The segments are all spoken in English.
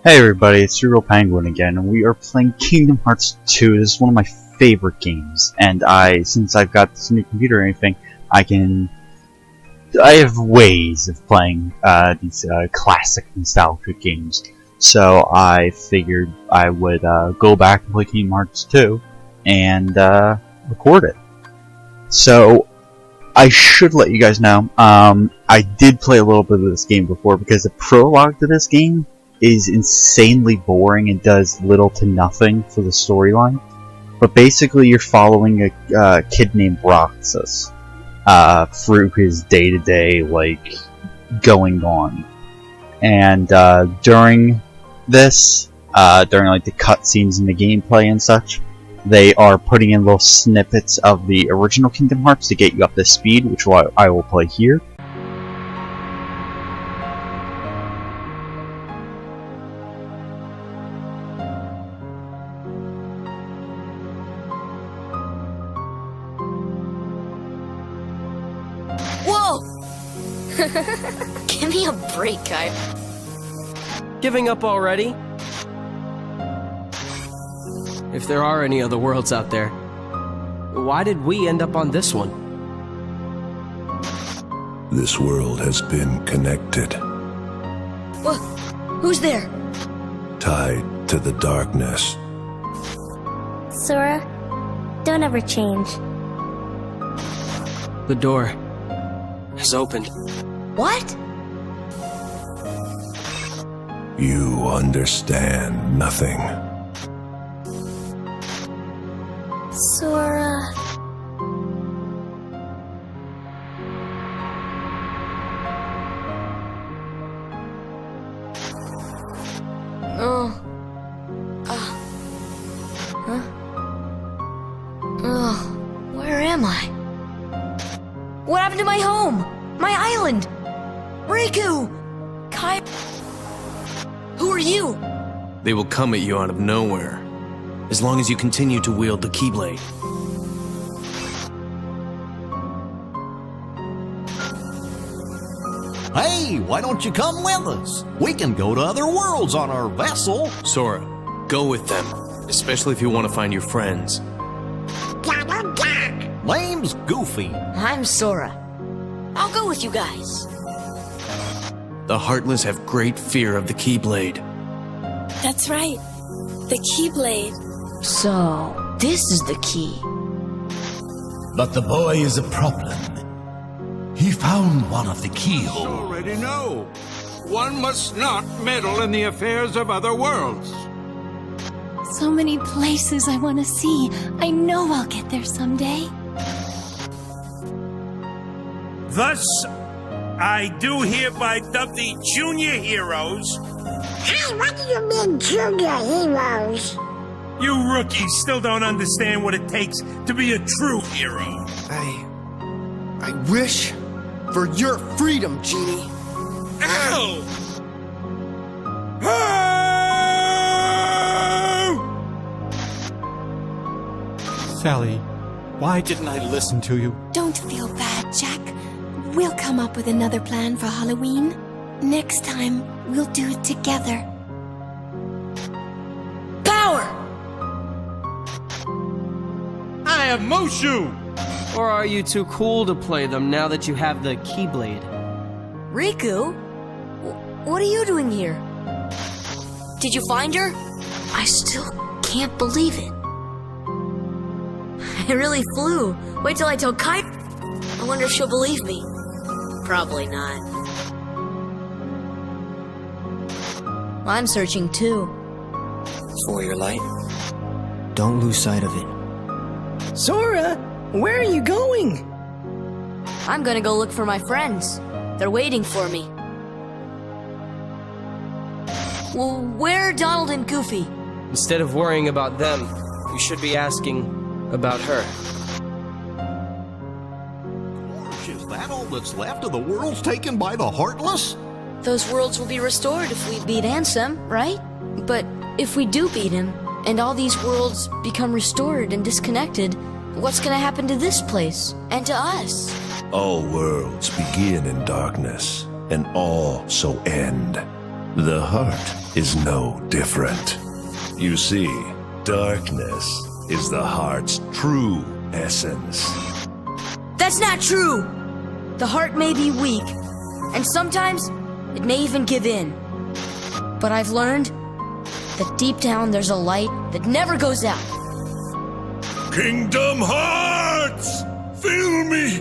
Hey everybody, it's your real Penguin again, and we are playing Kingdom Hearts 2. This is one of my favorite games, and since I've got this new computer or anything, I have ways of playing these classic nostalgic games. So I figured I would go back and play Kingdom Hearts 2 and record it. So I should let you guys know, I did play a little bit of this game before because the prologue to this game is insanely boring and does little to nothing for the storyline. But basically you're following a kid named Roxas through his day-to-day, going on. And during this, during the cutscenes and the gameplay and such, they are putting in little snippets of the original Kingdom Hearts to get you up to speed, which I will play here. Whoa! Give me a break, Kai. Giving up already? If there are any other worlds out there, why did we end up on this one? This world has been connected, What? Who's there? tied to the darkness. Sora, don't ever change. The door has opened. What? You understand nothing. Sora... Oh. Huh? Oh, where am I? What happened to my home? My island? Riku! Kai... Who are you? They will come at you out of nowhere, as long as you continue to wield the Keyblade. Hey, why don't you come with us? We can go to other worlds on our vessel. Sora, go with them, especially if you want to find your friends. Name's Goofy. I'm Sora. I'll go with you guys. The Heartless have great fear of the Keyblade. That's right. The Keyblade. So, this is the key. But the boy is a problem. He found one of the keyholes. Already know. One must not meddle in the affairs of other worlds. So many places I want to see. I know I'll get there someday. Thus, I do hereby dub the Junior Heroes. Hey, what do you mean, Junior Heroes? You rookies still don't understand what it takes to be a true hero. I wish for your freedom, Genie. Ow! Sally, why didn't I listen to you? Don't feel bad, Jack. We'll come up with another plan for Halloween. Next time, we'll do it together. Power! I have Mushu! Or are you too cool to play them now that you have the Keyblade? Riku? What are you doing here? Did you find her? I still can't believe it. I really flew. Wait till I tell Kai. I wonder if she'll believe me. Probably not. I'm searching too. For your light? Don't lose sight of it. Sora, where are you going? I'm gonna go look for my friends. They're waiting for me. Well, where are Donald and Goofy? Instead of worrying about them, you should be asking about her. Gosh, is that all that's left of the worlds taken by the Heartless? Those worlds will be restored if we beat Ansem, right? But if we do beat him, and all these worlds become restored and disconnected, what's gonna happen to this place? And to us? All worlds begin in darkness, and all so end. The heart is no different. You see, darkness is the heart's true essence. That's not true! The heart may be weak, and sometimes it may even give in. But I've learned that deep down there's a light that never goes out. Kingdom Hearts! Fill me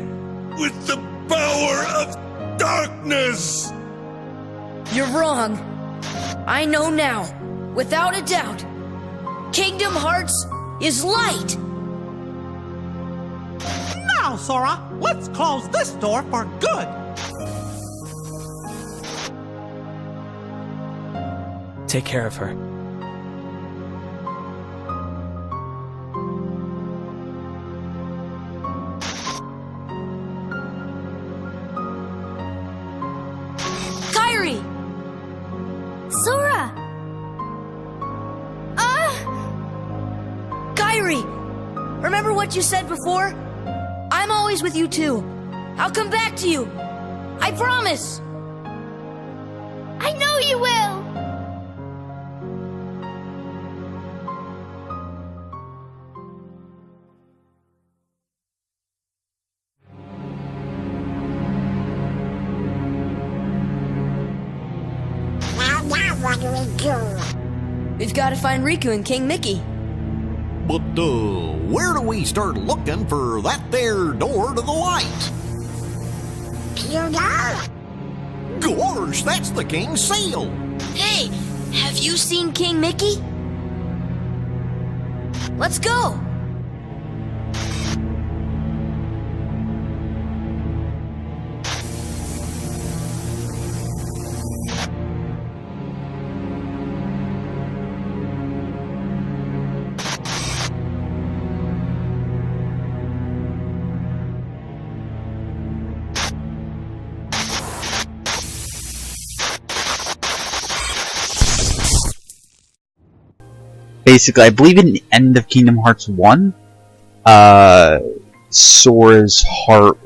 with the power of darkness! You're wrong. I know now, without a doubt. Kingdom Hearts is light! Now, Sora, let's close this door for good. Take care of her. Kairi! Sora! Kairi! Remember what you said before? I'm always with you too. I'll come back to you. I promise! I know you will! Now what do we do? We've got to find Riku and King Mickey. But, where do we start looking for that there door to the light? You know? Gosh, that's the king's seal! Hey, have you seen King Mickey? Let's go! Basically, I believe in the end of Kingdom Hearts 1, Sora's heart,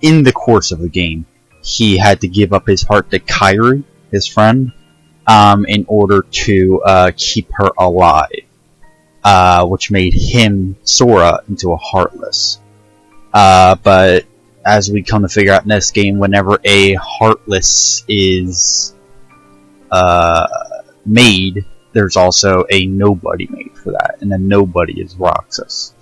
in the course of the game, he had to give up his heart to Kairi, his friend, in order to keep her alive, which made him, Sora, into a Heartless. But as we come to figure out in this game, whenever a Heartless is made, there's also a nobody made for that, and the nobody is Roxas.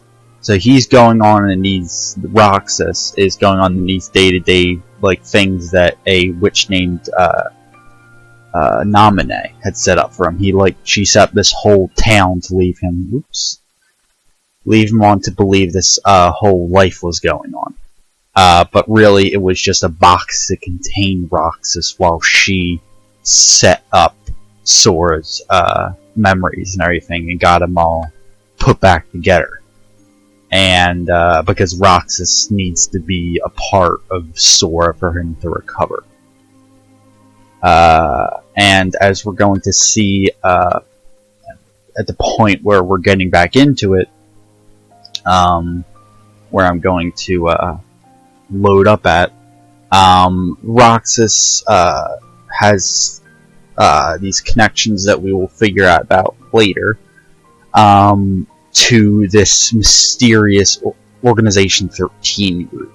So he's going on in these, Roxas is going on in these day-to-day like things that a witch named Naminé had set up for him. She set up this whole town to leave him, leave him on to believe this whole life was going on. But really it was just a box to contain Roxas while she set up Sora's memories and everything and got them all put back together. And because Roxas needs to be a part of Sora for him to recover. And as we're going to see at the point where we're getting back into it, where I'm going to load up at, Roxas has these connections that we will figure out about later, to this mysterious Organization 13 group,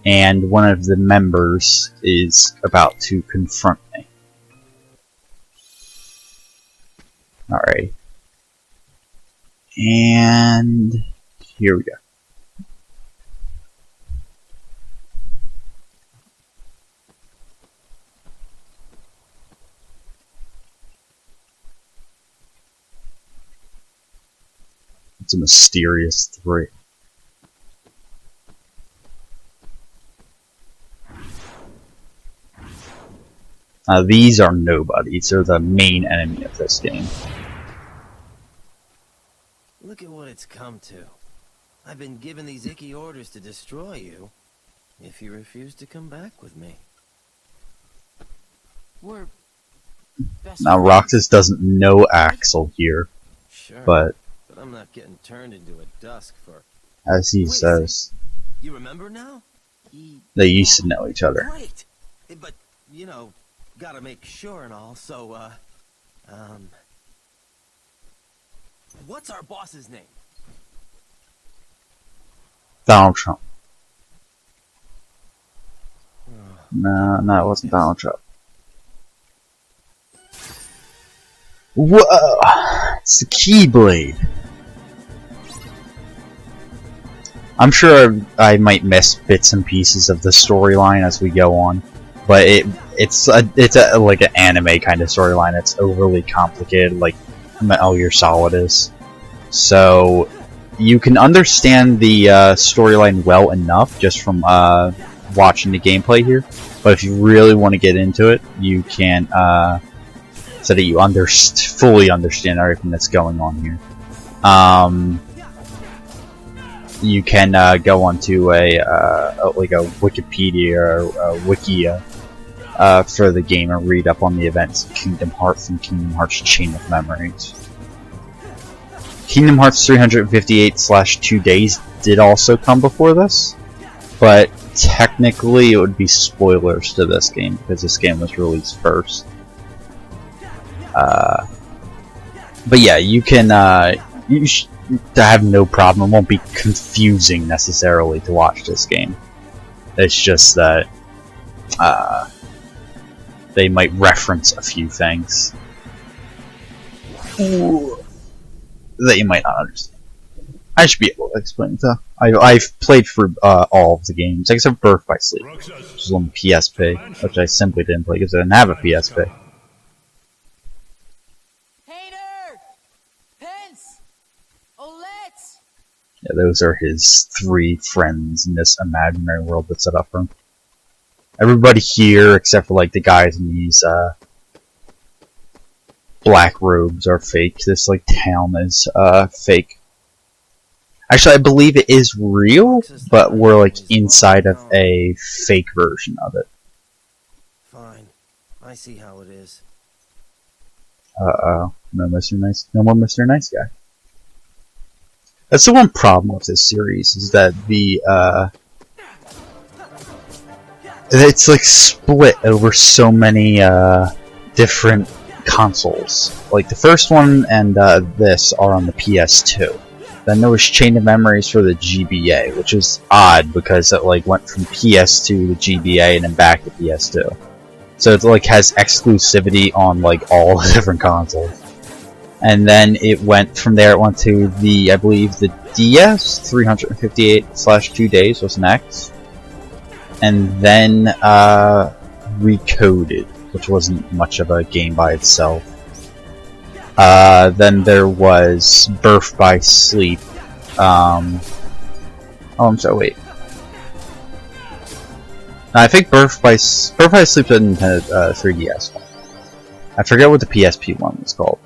and one of the members is about to confront me. Alright. And here we go. It's a mysterious threat. These are nobodies. They're the main enemy of this game. Look at what it's come to. I've been given these icky orders to destroy you if you refuse to come back with me. We're now Roxas doesn't know Axel here, sure, but I'm not getting turned into a dusk for... as he says, you remember now? they used to know each other. Right. But, you know, gotta make sure and all, so, what's our boss's name? Donald Trump. No, it wasn't Donald Trump. Whoa! It's the Keyblade. I'm sure I might miss bits and pieces of the storyline as we go on, but it's like an anime kind of storyline. It's overly complicated, like Metal Gear Solid is. So you can understand the storyline well enough just from watching the gameplay here. But if you really want to get into it, you can so that you fully understand everything that's going on here. You can go onto a Wikipedia or a Wikia for the game and read up on the events of Kingdom Hearts and Kingdom Hearts Chain of Memories. Kingdom Hearts 358/2 Days did also come before this, but technically it would be spoilers to this game because this game was released first. But yeah, you can to have no problem. It won't be confusing necessarily to watch this game. It's just that they might reference a few things that you might not understand. I should be able to explain it though. I've played through all of the games except Birth by Sleep, which is on PSP, which I simply didn't play because I didn't have a PSP. Yeah, those are his 3 friends in this imaginary world that's set up for him. Everybody here, except for like the guys in these black robes, are fake. This like town is fake. Actually, I believe it is real, but we're like inside of a fake version of it. Fine. I see how it is. Uh-oh. No Mr. Nice. No more Mr. Nice Guy. That's the one problem with this series, is that it's like split over so many different consoles. Like the first one and this are on the PS2. Then there was Chain of Memories for the GBA, which is odd because it like went from PS2 to GBA and then back to PS2. So it like has exclusivity on like all the different consoles. And then it went from there. It went to the, I believe, the DS 358/2 Days was next, and then Recoded, which wasn't much of a game by itself. Then there was Birth by Sleep. Oh, I'm sorry. Wait. No, I think Birth by Sleep didn't have 3DS one. I forget what the PSP one was called.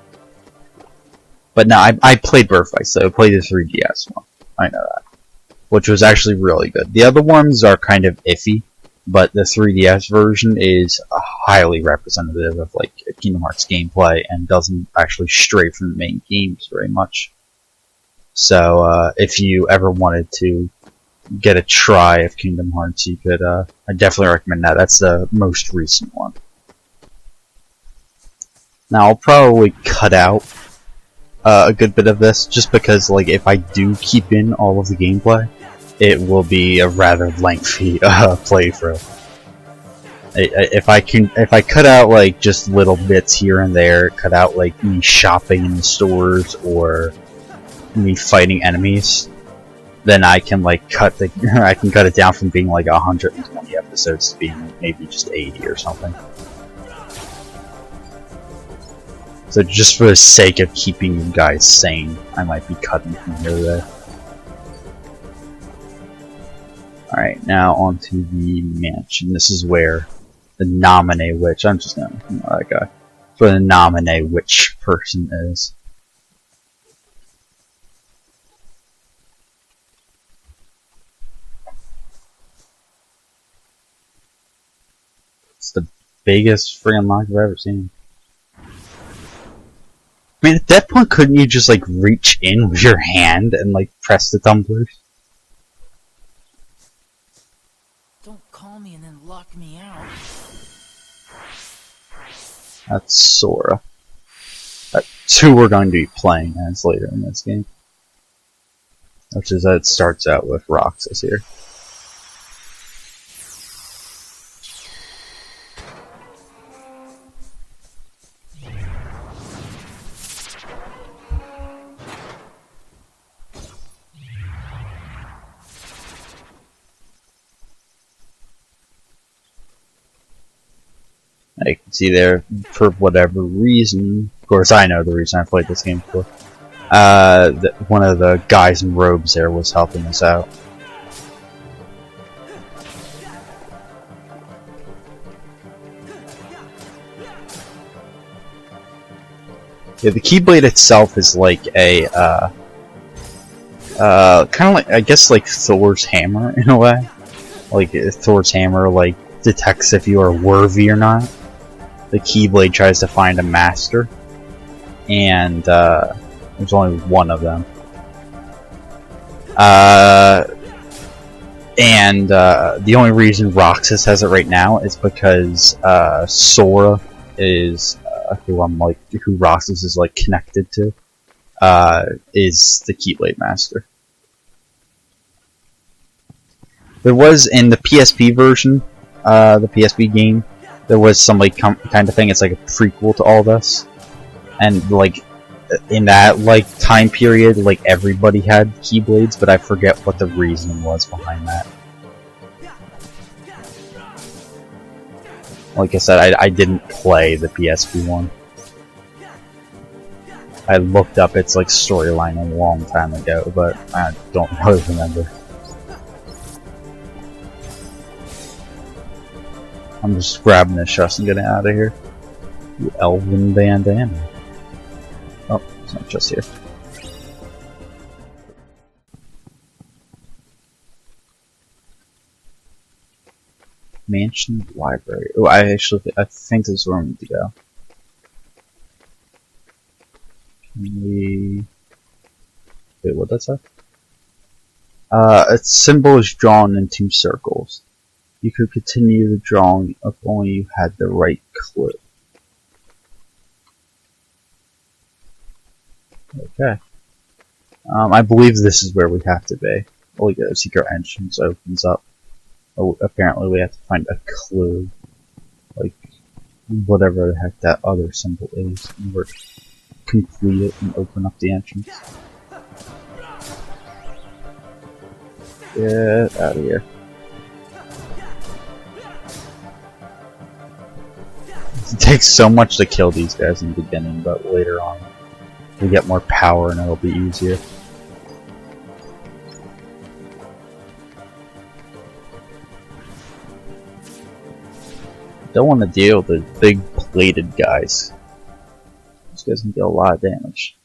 But no, I played Birth by Sleep. I played the 3DS one. I know that. Which was actually really good. The other ones are kind of iffy, but the 3DS version is highly representative of like Kingdom Hearts gameplay and doesn't actually stray from the main games very much. So if you ever wanted to get a try of Kingdom Hearts, you could. I definitely recommend that. That's the most recent one. Now I'll probably cut out a good bit of this, just because, like, if I do keep in all of the gameplay, it will be a rather lengthy playthrough. If I cut out like just little bits here and there, cut out like me shopping in the stores or me fighting enemies, then I can like cut it down from being like 120 episodes to being maybe just 80 or something. So just for the sake of keeping you guys sane, I might be cutting from here to there. Alright, now onto the mansion. This is where the nominee witch, I'm just gonna ignore that guy. That's where the nominee witch person is. It's the biggest freaking lock I've ever seen. I mean, at that point, couldn't you just, like, reach in with your hand and, like, press the tumblers? Don't call me and then lock me out. That's Sora. That's who we're going to be playing as later in this game. Which is that it starts out with Roxas here. You can see there, for whatever reason, of course I know the reason I played this game before, one of the guys in robes there was helping us out. Yeah, the Keyblade itself is like a, kind of like, I guess like Thor's hammer in a way. Like, Thor's hammer, like, detects if you are worthy or not. The Keyblade tries to find a master, and there's only one of them. The only reason Roxas has it right now is because Sora is who Roxas is like connected to, is the Keyblade master. There was in the PSP version, the PSP game. There was some like kind of thing. It's like a prequel to all this, and like in that like time period, like everybody had Keyblades, but I forget what the reason was behind that. Like I said, I didn't play the PSP one. I looked up its like storyline a long time ago, but I don't really remember. I'm just grabbing this chest and getting out of here. You elven bandana. Oh, it's not just here. Mansion library. Oh, I think this is where we need to go. Can we... Wait, what that say? Its symbol is drawn in 2 circles. You could continue the drawing if only you had the right clue. Okay. I believe this is where we have to be. Like a secret entrance opens up. Oh, apparently we have to find a clue. Like, whatever the heck that other symbol is in order to complete it and open up the entrance. Get out of here. It takes so much to kill these guys in the beginning, but later on we get more power and it'll be easier. Don't want to deal with the big plated guys. These guys can deal a lot of damage.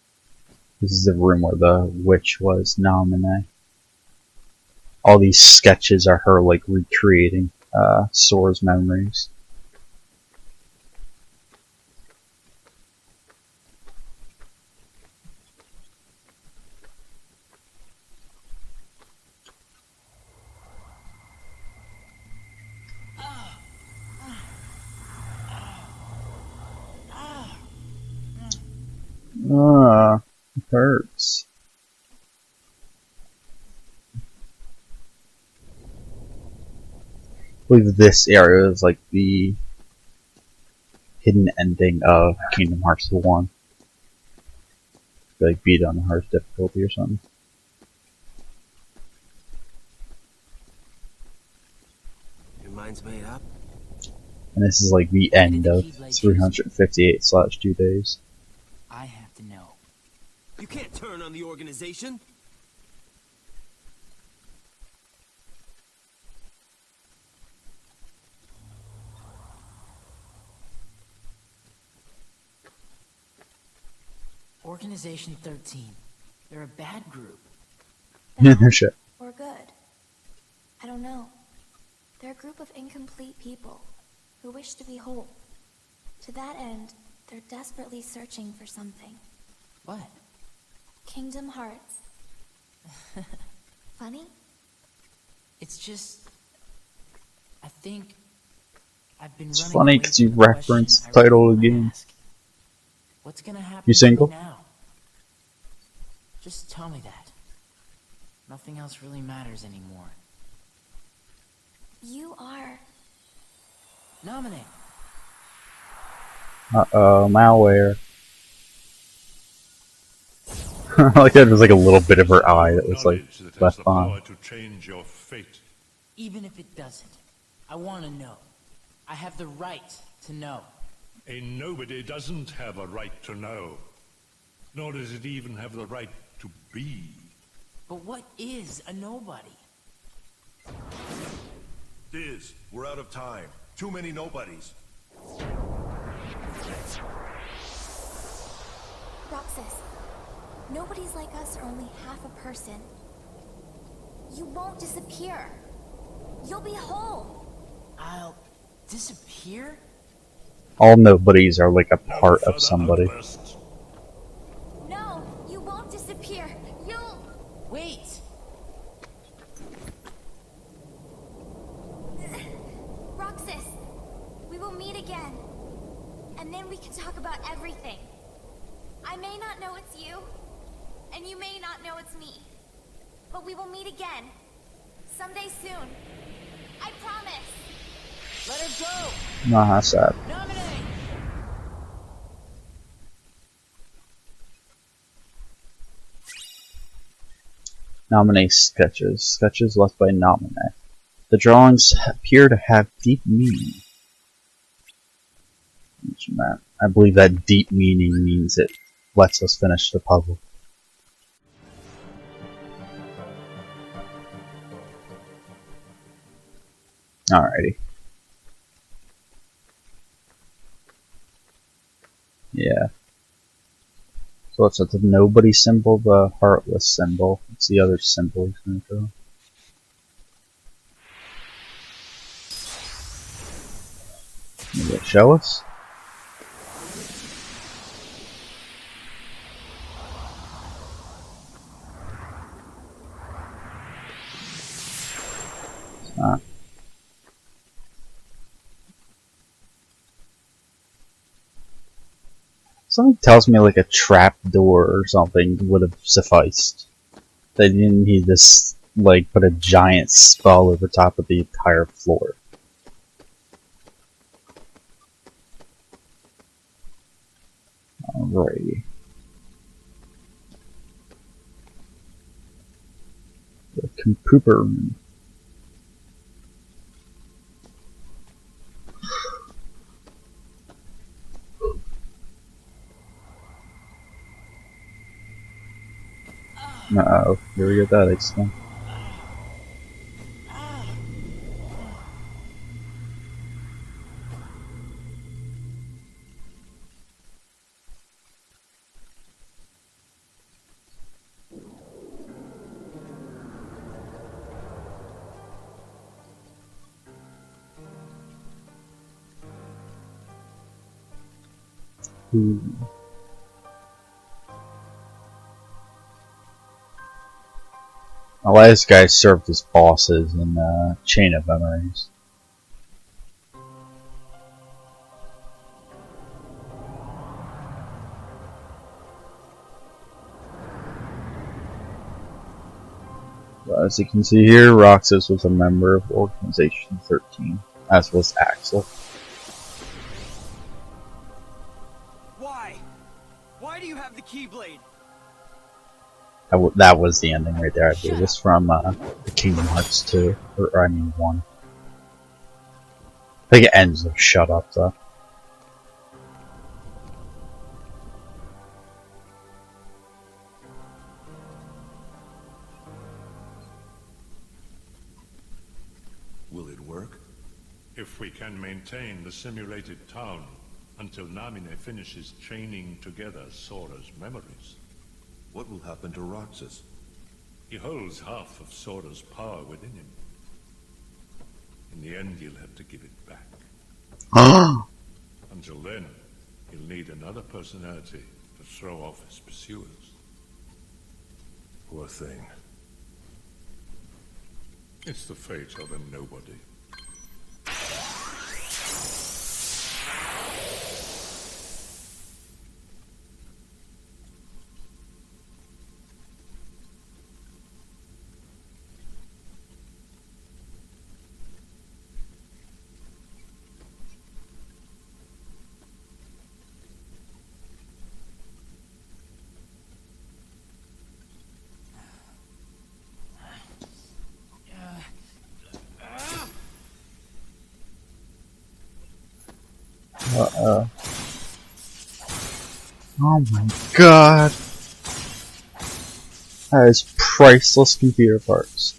This is the room where the witch was, Namine. All these sketches are her like recreating Sora's memories. It hurts. I believe this area is like the hidden ending of Kingdom Hearts 1. Like beat on the hardest difficulty or something. Your mind's made up? And this is like the end of 358/2 days. I have to know. You can't turn on the organization. Organization 13. They're a bad group. Yeah, no shit. Or good. I don't know. They're a group of incomplete people who wish to be whole. To that end, they're desperately searching for something. What? Kingdom Hearts. Funny? It's just... I think I've been It's running funny away because you from the reference question the I title really of the wanna game. ask. What's gonna happen You to single? me now? Just tell me that. Nothing else really matters anymore. You are. Nominate. Uh-oh, malware. Like that was like a little bit of her eye that was like left on. To change your fate. Even if it doesn't, I want to know. I have the right to know. A nobody doesn't have a right to know. Nor does it even have the right to be. But what is a nobody? Diz, we're out of time. Too many nobodies. Roxas, nobodies like us are only half a person. You won't disappear. You'll be whole. I'll disappear? All nobodies are like a part of somebody. No, you won't disappear. You'll... Wait! Roxas, we will meet again. And then we can talk about everything. I may not know it's you, and you may not know it's me. But we will meet again. Someday soon. I promise. Let her go! Nah, that's sad. Nominate! Nominate sketches. Sketches left by Nominate. The drawings appear to have deep meaning. I believe that deep meaning means it lets us finish the puzzle. Alrighty. Yeah. So what's that? The nobody symbol, the heartless symbol. What's the other symbol he's gonna draw? Maybe it'll show us? It's not. Something tells me like a trap door or something would have sufficed. They didn't need this, like, put a giant skull over top of the entire floor. Alrighty. The computer room. Uh-oh, here we get that again. Ooh. The last guy served as bosses in Chain of Memories. As you can see here, Roxas was a member of Organization 13, as was Axel. Why? Why do you have the Keyblade? That was the ending right there. I believe it's from the Kingdom Hearts 2, or I mean 1. I think it ends with "Shut up," though. Will it work? If we can maintain the simulated town until Namine finishes chaining together Sora's memories. What will happen to Roxas? He holds half of Sora's power within him. In the end, he'll have to give it back. Until then, he'll need another personality to throw off his pursuers. Poor thing. It's the fate of a nobody. Oh my god. That is priceless computer parts.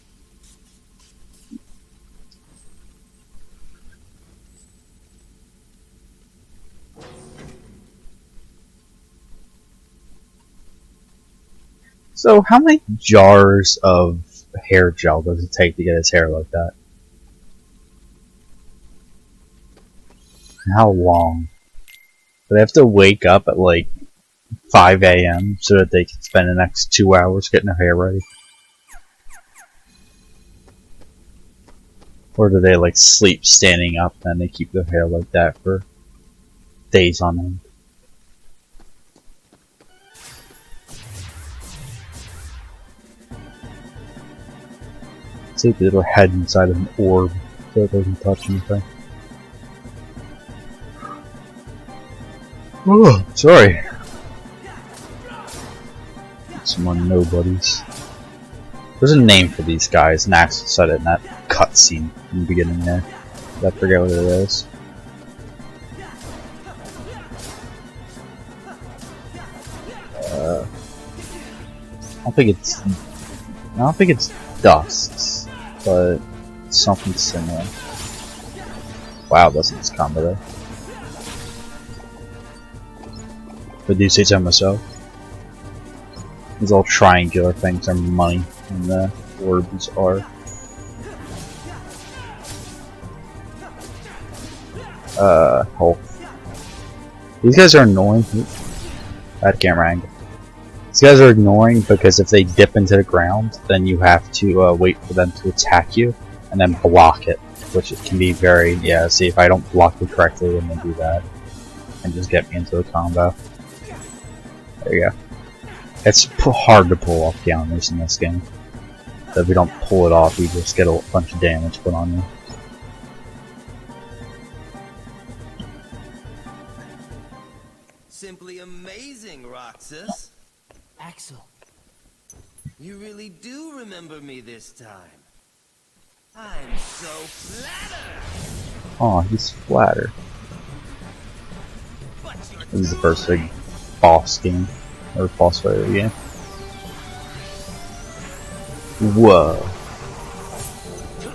So, how many jars of hair gel does it take to get his hair like that? How long? Do they have to wake up at like 5 a.m. so that they can spend the next 2 hours getting their hair ready? Or do they like sleep standing up and they keep their hair like that for days on end? It's like their head inside of an orb so it doesn't touch anything. Oh, sorry. Some more nobodies. There's a name for these guys, and Axel said it in that cutscene in the beginning there. I forget what it is. I don't think it's dust, but something similar. Wow, doesn't this combo there? But do you say so myself? These all triangular things are money, and the orbs are. Health. These guys are annoying. Bad camera angle. These guys are annoying because if they dip into the ground, then you have to wait for them to attack you, and then block it, which it can be very, yeah, see if I don't block it correctly, then they do that, and just get me into a combo. There you go. It's hard to pull off counters in this game. So if you don't pull it off, you just get a bunch of damage put on you. Simply amazing, Roxas. Axel. You really do remember me this time. I'm so flattered. Oh, he's flattered. This is the first big boss game. Or boss fight of the game. Whoa.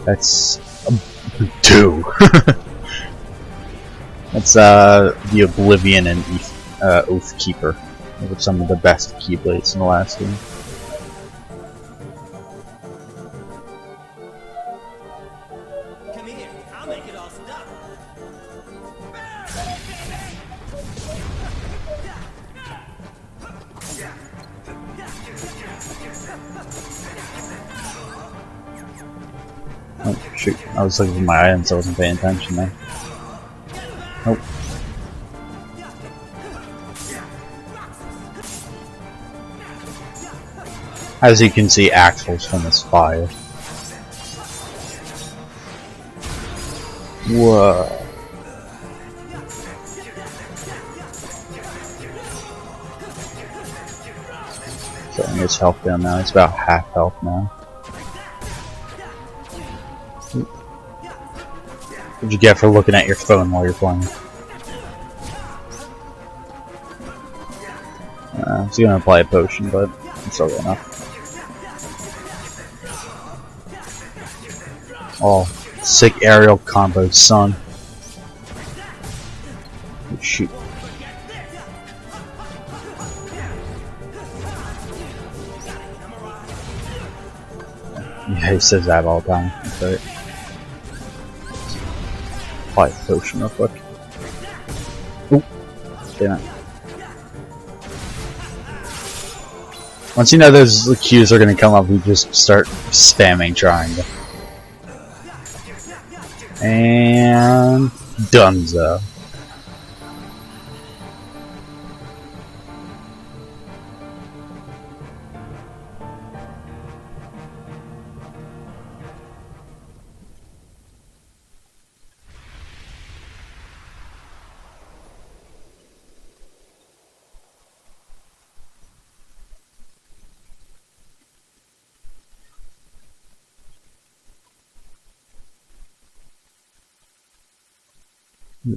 That's two. That's the Oblivion and Oathkeeper. They were some of the best Keyblades in the last game. Come here, I'll make it all stop. Oh shoot, I was looking for my items, I wasn't paying attention there. Nope. As you can see, Axel's from this fire. Whoa. Setting his health down now, he's about half health now. What'd you get for looking at your phone while you're playing? I was gonna apply a potion, but it's all good enough. Oh, sick aerial combo, son. Oh, shoot. Yeah, he says that all the time. That's right. Apply a potion real quick. Oop. Damn it. Once you know those cues are gonna come up, you just start spamming triangle. And Dunzo.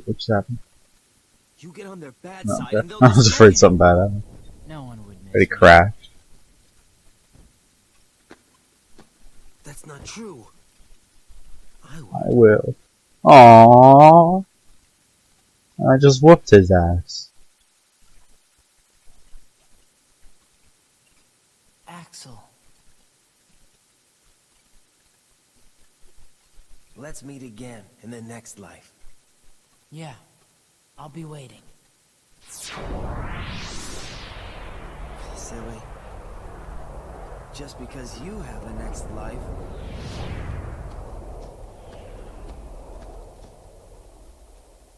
What's happening? You get on their bad No, side okay. and they'll I was destroy afraid you. something bad happened. No one would miss Ready me. crashed. That's not true. I will. Aww. I just whooped his ass. Axel. Let's meet again in the next life. Yeah, I'll be waiting. Silly. Just because you have a next life.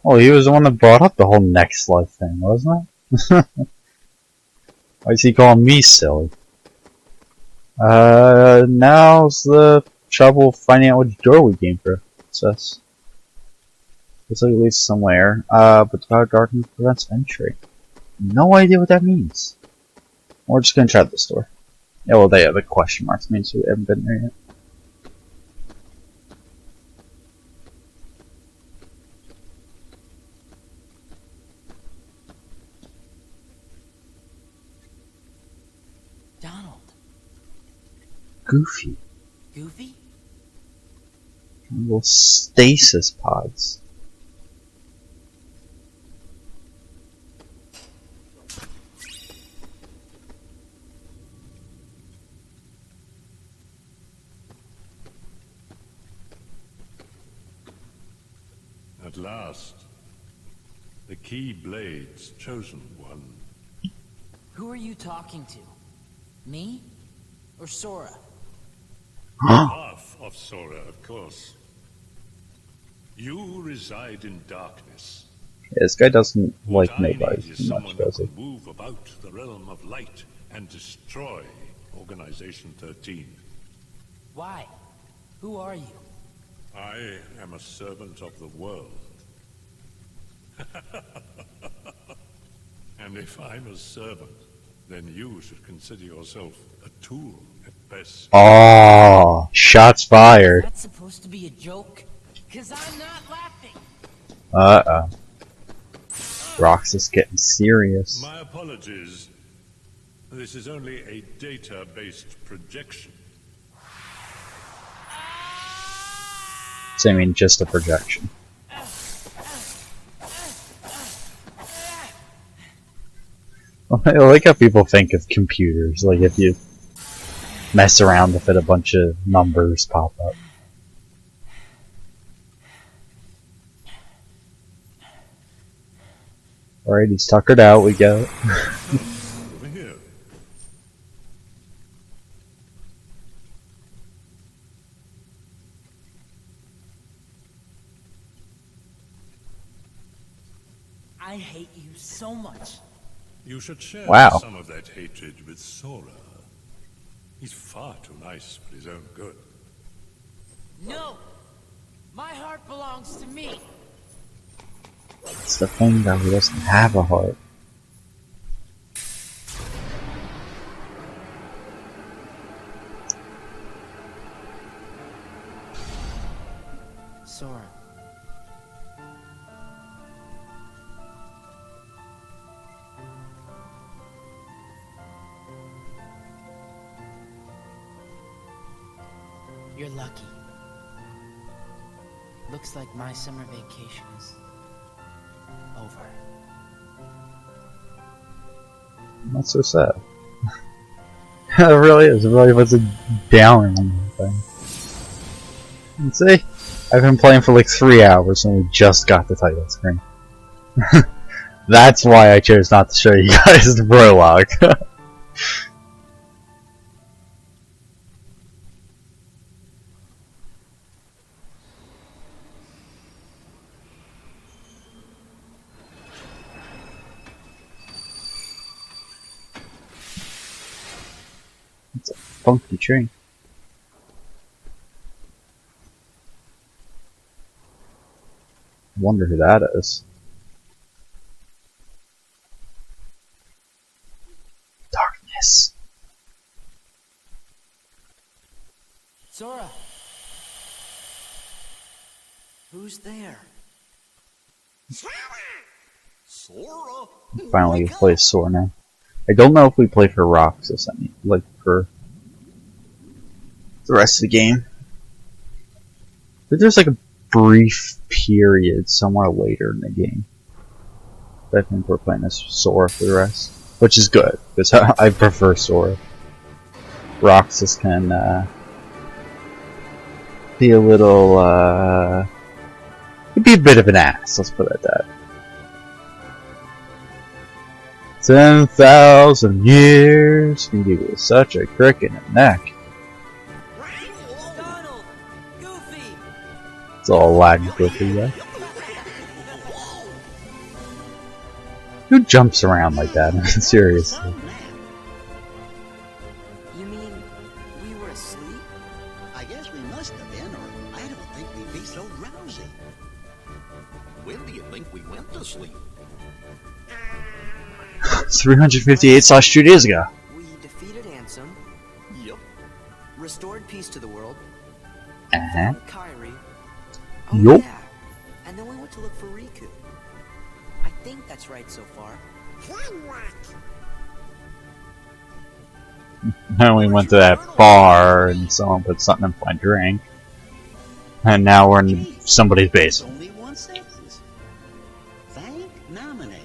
Oh, he was the one that brought up the whole next life thing, wasn't it? Why is he calling me silly? Now's the trouble finding out which door we came through. It says. Looks like it leads somewhere, but the power of darkness prevents entry. No idea what that means. We're just gonna try this door. Yeah, well, they have the question marks, means we haven't been there yet. Donald. Goofy. Goofy? Little stasis pods. At last, the Keyblade's chosen one. Who are you talking to? Me? Or Sora? Half of Sora, of course. You reside in darkness. Yeah, this guy doesn't like What I nobody need is too much, someone who does he? can move about the realm of light and destroy Organization 13. Why? Who are you? I am a servant of the world. And if I'm a servant, then you should consider yourself a tool at best. Oh, shots fired. That's supposed to be a joke? 'Cause I'm not laughing. Uh-oh. Roxas getting serious. My apologies. This is only a data-based projection. So I mean, just a projection. I like how people think of computers, like if you mess around with it, a bunch of numbers pop up. Alright, he's tuckered out, we go. Over here. I hate you so much. You should share Wow. some of that hatred with Sora. He's far too nice for his own good. No! My heart belongs to me. It's the thing that he doesn't have a heart. Sora. You're lucky. Looks like my summer vacation is over. Not so sad. It really is. It really was a downer on the thing. And see? I've been playing for like 3 hours and we just got the title screen. That's why I chose not to show you guys the prologue. It's a funky tree. I wonder who that is. Darkness. Sora! Who's there? Sora! Sora. Finally play Sora now. I don't know if we play for Roxas, I mean, like for the rest of the game. But there's like a brief period somewhere later in the game. But I think we're playing as Sora for the rest, which is good because I prefer Sora. Roxas can be a little, he'd be a bit of an ass. Let's put it at that. 10,000 years can give you such a crick in the neck. Donald! Goofy! It's all Latin Goofy, yeah. Who jumps around like that? Seriously. You mean we were asleep? I guess we must have been, or I don't think we'd be so drowsy. When do you think we went to sleep? 358/2 days ago. We defeated Ansem. Yep. Restored peace to the world. Uh-huh. Kyrie. Yup. Yeah. And then we went to look for Riku. I think that's right so far. Then we went to that bar and someone put something in my drink. And now we're in somebody's basement. Only one sentence. Thank, nominate.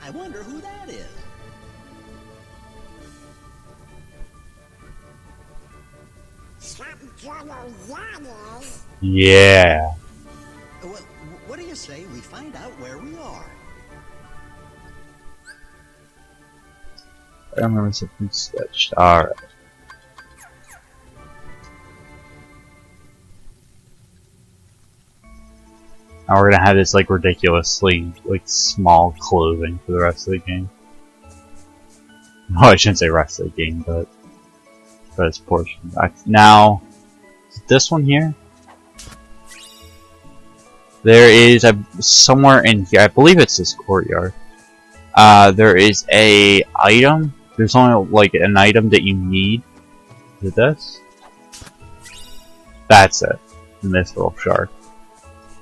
I wonder who that is. Yeah. Well, what do you say we find out where we are? I remember something switched. Alright. Now we're gonna have this like ridiculously like small clothing for the rest of the game. Oh, I shouldn't say rest of the game, but for this portion. Now, this one here. There is somewhere in here. I believe it's this courtyard. There is a item. There's only like an item that you need. Is it this? That's it. In this little shark.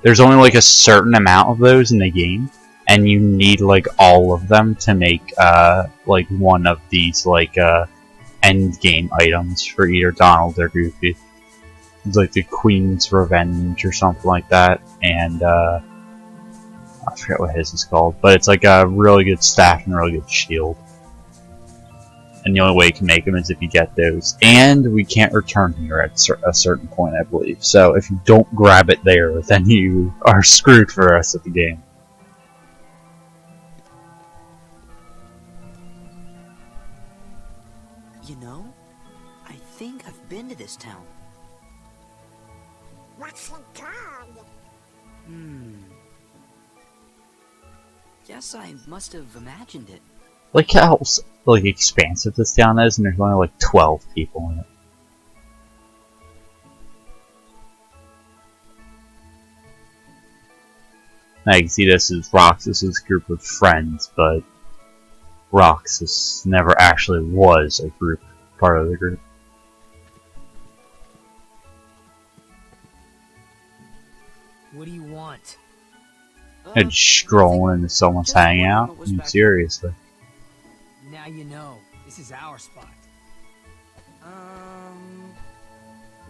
There's only like a certain amount of those in the game, and you need like all of them to make like one of these like end game items for either Donald or Goofy. It's like the Queen's Revenge or something like that, and I forget what his is called, but it's like a really good staff and a really good shield. And the only way you can make them is if you get those. And we can't return here at a certain point, I believe. So if you don't grab it there, then you are screwed for the rest of the game. You know, I think I've been to this town. What's it called? Guess I must have imagined it. Like how like expansive this town is, and there's only like 12 people in it. Now you can see this is Roxas's group of friends, but Roxas never actually was a group, part of the group. What do you want? And strolling into someone's hangout? I mean, seriously. Now you know. This is our spot.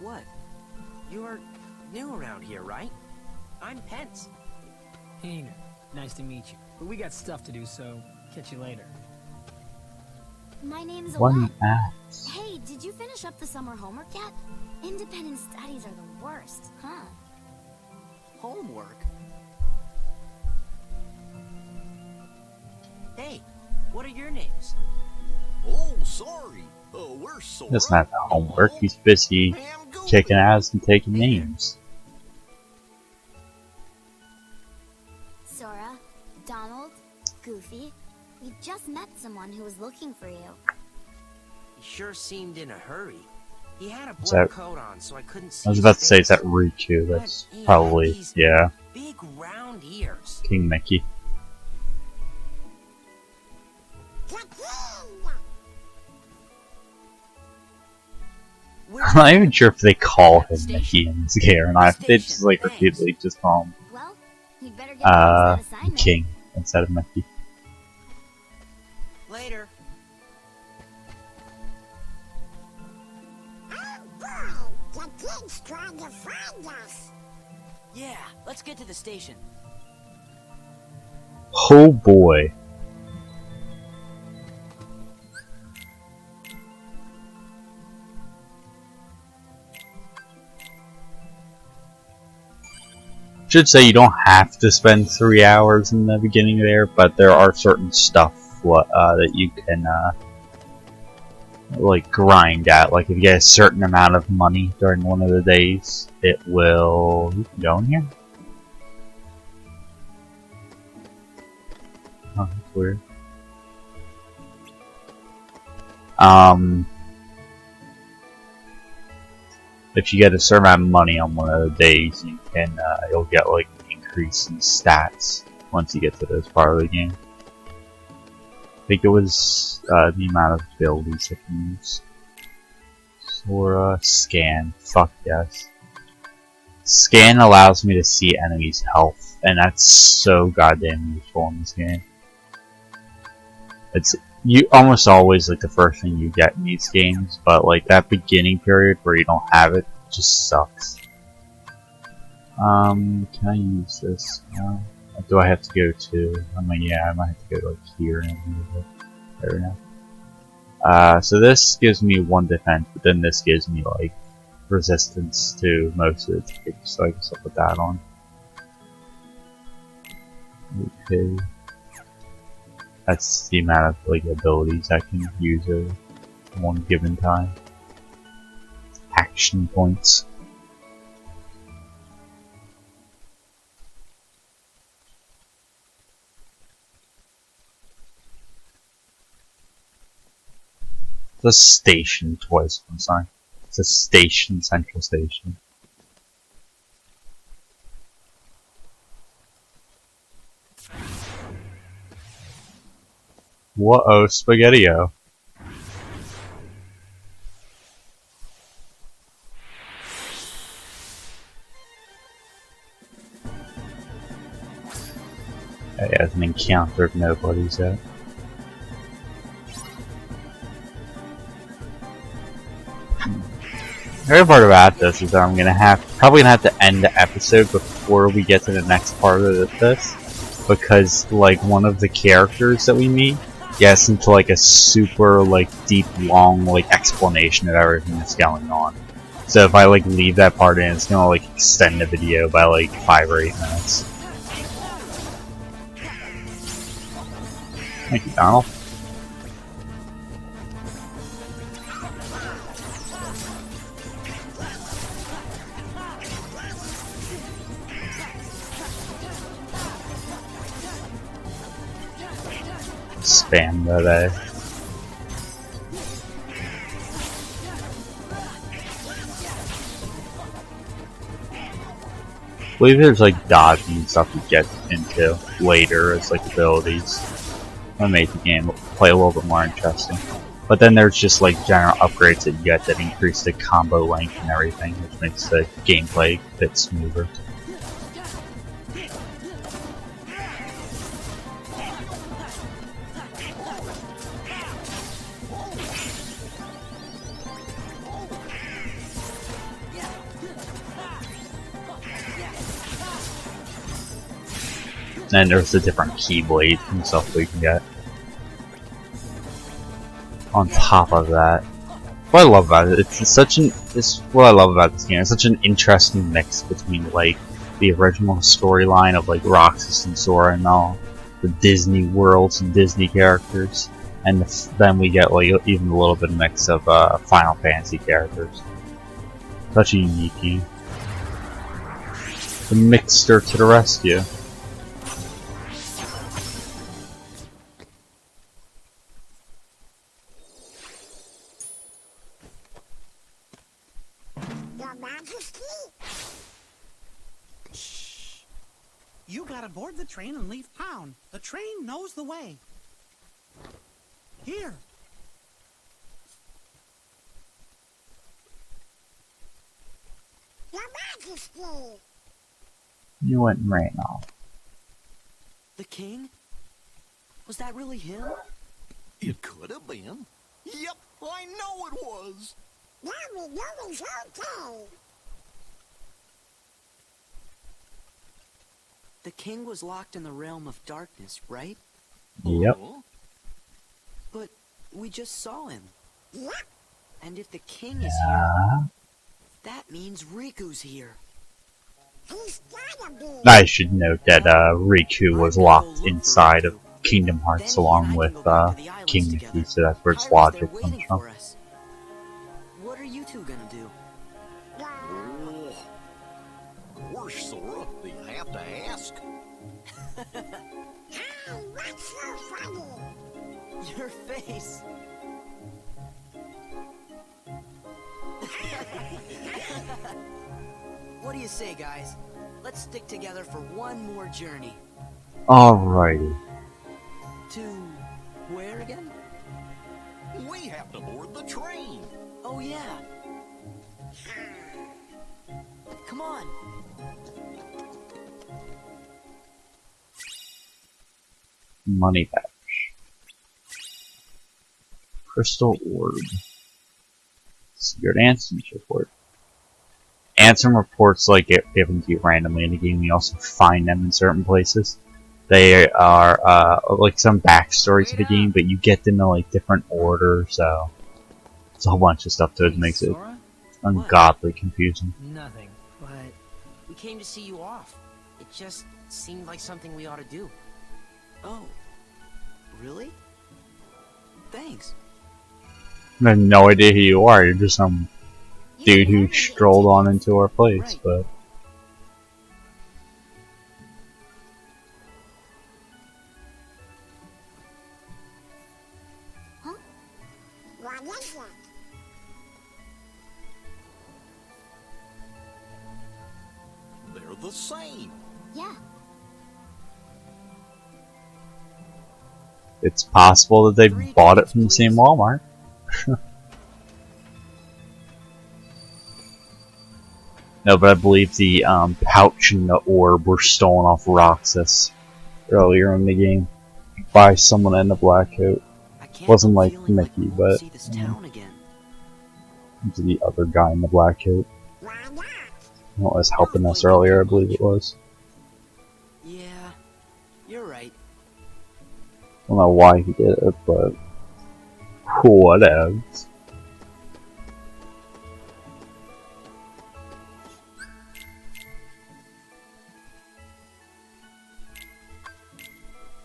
What? You're new around here, right? I'm Pence. Hayner, nice to meet you. But we got stuff to do, so catch you later. My name's One Alette. ass. Hey, did you finish up the summer homework yet? Independent studies are the worst, huh? Homework? Hey, what are your names? Oh, sorry. We're Sora. He doesn't have the homework. He's busy kicking ass and taking names. Sora, Donald, Goofy, we just met someone who was looking for you. He sure seemed in a hurry. He had a Is black that- coat on, so I couldn't see I was his about to say, face. is that Riku? That's But he had probably, these yeah, Big round ears. King Mickey. I'm not even sure if they call him Mickey in this game or not. They just like repeatedly just call him Well, You'd better get back to that assignment. King instead of Mickey. Later. Oh boy, the kid's trying to find us. Yeah, let's get to the station. Oh boy. Should say you don't have to spend 3 hours in the beginning there, but there are certain stuff that you can like grind at. Like if you get a certain amount of money during one of the days, it will. You can go in here. Oh, that's weird. If you get a certain amount of money on one of the days, you can you'll get like an increase in stats once you get to this part of the game. I think it was the amount of abilities I can use. Sora, scan, fuck yes. Scan allows me to see enemies' health, and that's so goddamn useful in this game. It's almost always like the first thing you get in these games, but like that beginning period where you don't have it just sucks. Can I use this now? Do I have to go to? I mean, yeah, I might have to go like here and use it. There we go. So this gives me 1 defense, but then this gives me like resistance to most of the types, so I guess I'll put that on. Okay. That's the amount of like abilities I can use at one given time. Action points. It's a station twice, I'm sorry. It's a station, central station. Whoa, Spaghetti-O. It hasn't encountered nobody's yet. The great part about this is that I'm probably gonna have to end the episode before we get to the next part of this, because like one of the characters that we meet gets into like a super like deep, long like explanation of everything that's going on. So if I like leave that part in, it's gonna like extend the video by like 5 or 8 minutes. Thank you, Donald. Spam that I believe there's like dodging and stuff you get into later as like abilities that make the game play a little bit more interesting. But then there's just like general upgrades that you get that increase the combo length and everything, which makes the gameplay a bit smoother. And there's the different keyblades and stuff we can get. On top of that, what I love about it, what I love about this game. It's such an interesting mix between like the original storyline of like Roxas and Sora and all the Disney worlds and Disney characters, and then we get like even a little bit of mix of Final Fantasy characters. Such a unique game. The Mixter to the rescue. You gotta board the train and leave town. The train knows the way. Here. Your Majesty. You went and ran off. The king? Was that really him? It could have been. Yep, I know it was. Now we know it's okay. The king was locked in the realm of darkness, right? Yep. But we just saw him. Yep. And if the king is here, that means Riku's here. He's gotta be. I should note that Riku was locked inside of Kingdom Hearts along with King Mickey, so that's where its logic comes from. What are you two gonna do? Oh, of course, Sora. Do you have to ask? Hey, what's so funny? Your face. What do you say, guys? Let's stick together for one more journey. Alrighty. To where again? We have to board the train. Oh, yeah. Come on. Money patch. Crystal orb. Secret Ansem report. Ansem reports like get given to you randomly in the game. You also find them in certain places. They are like some backstory to the game, but you get them in like different order, so it's a whole bunch of stuff that makes it ungodly confusing. Nothing, but we came to see you off. It just seemed like something we ought to do. Oh, really? Thanks. I have no idea who you are. You're just some dude who strolled on into our place, but Huh? What is that? They're the same. Yeah. it's possible that they bought it from the same Walmart. No, but I believe the pouch and the orb were stolen off Roxas earlier in the game by someone in the black coat. Wasn't like Mickey, but the other guy in the black coat. What was helping us earlier, I believe it was. Yeah, you're right. I don't know why he did it, but whatever.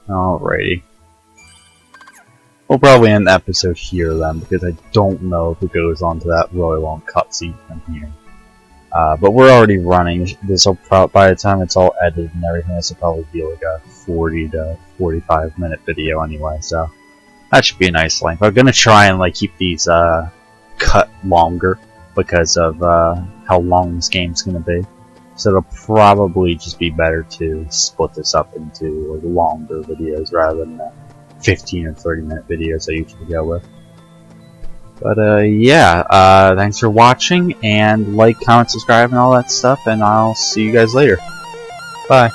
Alrighty. We'll probably end the episode here then, because I don't know if it goes on to that really long cutscene from here. But we're already running. This will by the time it's all edited and everything, this will probably be like a 40 to 45 minute video anyway. So that should be a nice length. I'm gonna try and like keep these cut longer because of how long this game's gonna be. So it'll probably just be better to split this up into like longer videos rather than the 15 or 30 minute videos I usually go with. But yeah, thanks for watching, and like, comment, subscribe, and all that stuff, and I'll see you guys later. Bye.